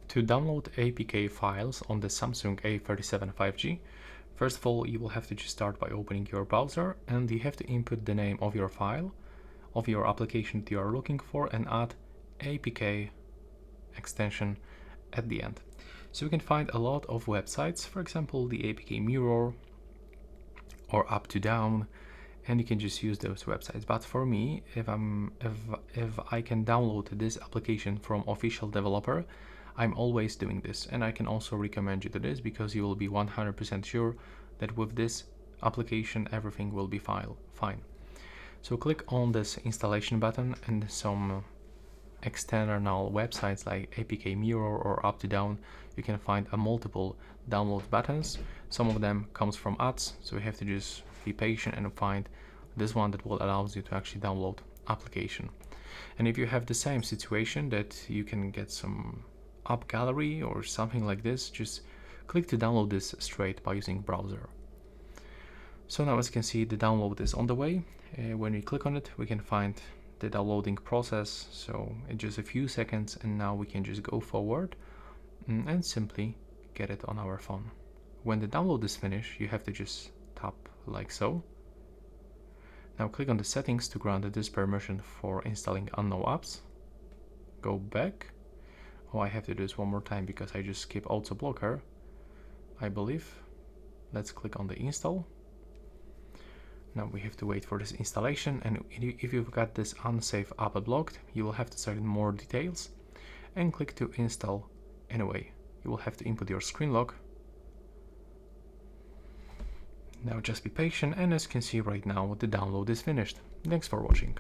To download APK files on the Samsung A37 5G, first of all, you will have to just start by opening your browser, and you have to input the name of your file, of your application that you are looking for, and add APK extension at the end. So you can find a lot of websites, for example, the APK Mirror or Up to Down, and you can just use those websites. But for me, if I can download this application from official developer, I'm always doing this, and I can also recommend you to this because you will be 100% sure that with this application everything will be fine. So click on this installation button, and some external websites like APK Mirror or Up to Down, you can find a multiple download buttons. Some of them comes from ads, so you have to just be patient and find this one that will allows you to actually download application. And if you have the same situation that you can get some app gallery or something like this, just click to download this straight by using browser. So now, as you can see, the download is on the way. When we click on it, we can find the downloading process, so in just a few seconds, and now we can just go forward and simply get it on our phone. When the download is finished, you have to just tap like so. Now click on the settings to grant this permission for installing unknown apps. Go back. Oh, I have to do this one more time because I just skipped auto blocker, I believe. Let's click on the install. Now we have to wait for this installation, and if you've got this unsafe app blocked, you will have to select more details and click to install anyway. You will have to input your screen lock. Now just be patient, and as you can see right now, the download is finished. Thanks for watching.